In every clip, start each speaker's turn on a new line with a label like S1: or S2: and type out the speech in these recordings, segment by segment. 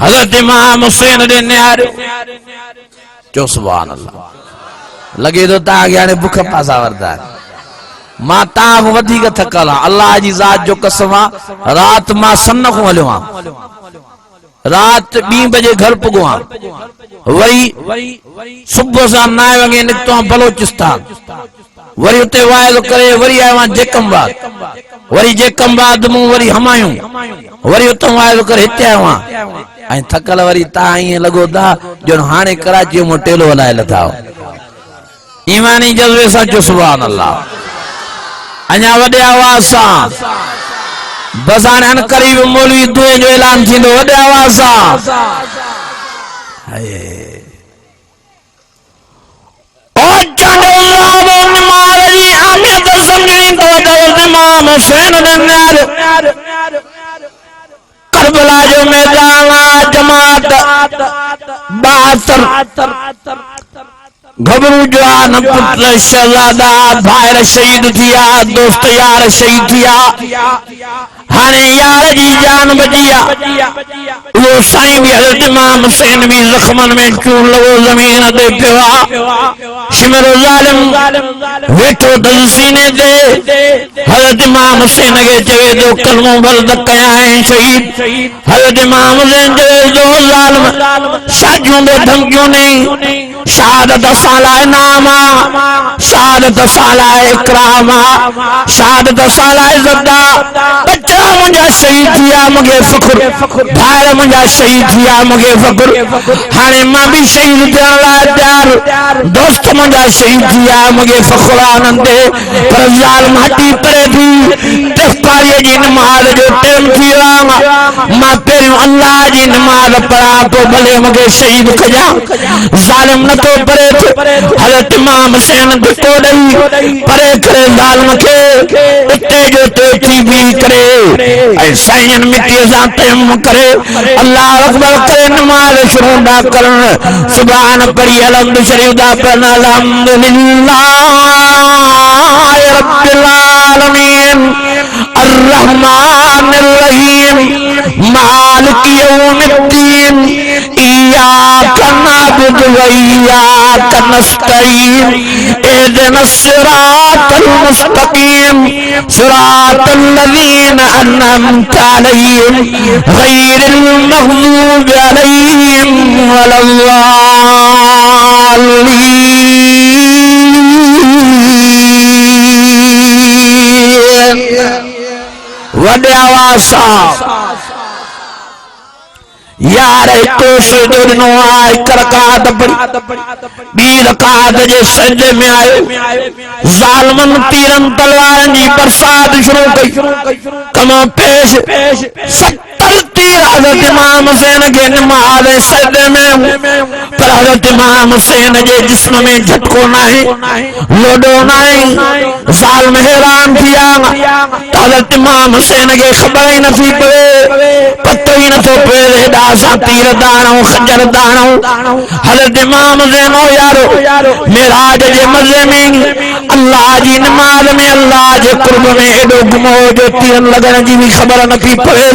S1: حضرت امام حسین دے نیارے چو سبحان اللہ لگے تو تا گیا بکھ پاسا وردار ماں تاں ودھی کا تھکلا اللہ جی ذات جو قسمہ رات ماں سن کو ولوا رات 2 بجے گھر پگوا وری صبح سا 9 وگے نکتو بلوچستان وری اتے وائل کرے وری آئے وہاں جیکمباد وری جیکمباد موں وری ہمایوں وری اتوں وائل کرے ہتے آئے وہاں این تھکل وری تا آئیں لگو دا جو ہانے کراچی مو ٹیلو ولائے لتاؤ ایمانی جذبے سا جو سبحان اللہ انیا وڈے آواز سا بسانے ان قریب مولوی دوئے جو اعلان تھی دو وڈے آواز سا اور چاندے اللہ و نمارجی آمیت سمجھیں تو وڈے امام حسین دنیار کربلا جو میدانا جماعت 72 گھبرو جوان پتر شہزادہ بھائر شہید تھیا دوست یار شہید تھیا ہانے یار جی جان بجیا وہ سائیں بھی حضرت امام حسین بھی زخمن میں چون لگو زمین دے پیوا شمر ظالم ویٹھو دل سینے دے حضرت امام حسین کے چوے دو کلموں بلد کیا ہیں شہید حضرت امام حسین چوے دو ظالم شاجوں دے دھمکیوں نے شہادت سالہ ناما شہادت سالہ اکراما شہادت سالہ زدہ بچہ مجھا شہید تھیا مگے فخر بھائر مجھا شہید تھیا مگے فخر ہانے ماں بھی شہید تھیا اللہ پیار دوست مجھا شہید تھیا مگے فخر آنندے پر ظالم ہٹی پرے بھی تفکاری جی نماز جو ٹیم تھی راما ماں پیروں اللہ جی نماز پڑھا تو بھلے مگے شہید کجا ظالم نہ تو پرے تھے حضرت امام حسین دکھو دئی پرے کرے ظالم کے اتے جو توچی بھی کرے اے سائن مٹی ذاتم کرے اللہ اکبر کرے نماز شروع دا کرن سبحان پڑھی الحمد شریف دا پڑھنا الحمدللہ رب العالمین الرحمن الرحیم مالک یوم الدین ایاک نعبد و ایاک نستعین اهدنا الصراط المستقیم صراط الذین انعمت علیہم غیر المغضوب علیہم ولا الضالین وڈے آواز صاحب یار تو سجدنو آئے کرکات پڑی بی رکات جے سجدے میں آئے ظالمن تیرن تلوارن جی برسات شروع کئی کما پیش 70 تیر حضرت امام حسین کے نماز سجدے میں پر حضرت امام حسین جے جسم میں جھٹکو نائیں لوڈو نائیں ظالم حیران کیا حضرت امام حسین کے خبر ہی نفی پڑے پتہ ہی نہ تو پڑے داسا تیر دانوں خجر دانوں حضرت امام حسین ہو یارو میراج جے مزے میں اللہ جی نماز میں اللہ جے قرب میں ایڈو گمو جو تیرن لگن جی بھی خبر نفی پڑے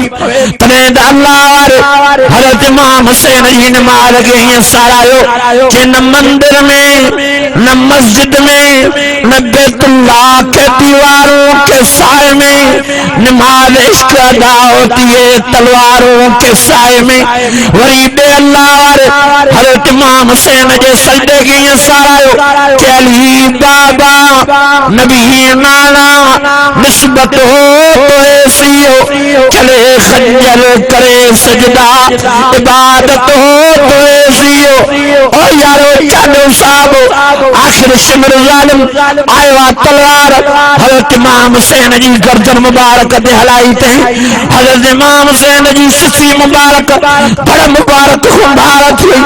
S1: تنید اللہ وارے حضرت امام حسین جی نماز کے ہی سارایو کہ نہ مندر میں نہ مسجد میں نہ بیت اللہ کے دیواروں کے سائے میں نماز عشق ادا ہوتی ہے تلواروں کے سائے میں وری بے اللہ وارے حضرت امام حسین جے سجدے کے ہی سارایو کہ علی بابا نبی نانا نسبت ہو تو ایسی ہو چلے خنجر کرے سجدہ عبادت ہو تو ایسی ہو او یارو چادو صاحب آخر شمر ظالم آئیوا تلوار حضرت امام حسین جی گردن مبارک دے ہلائی تے حضرت امام حسین جی سفی مبارک بڑا مبارک مبارک ہوئی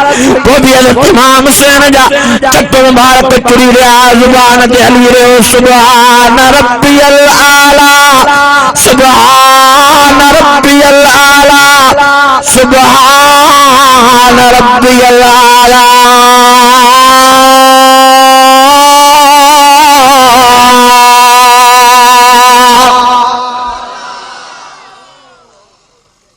S1: وہ بھی حضرت امام حسین جا چپ مبارک چری رہا زبان دے ہلی رہو سبحان ربی العالی سبحان ربی العالی سبحان ربی العالی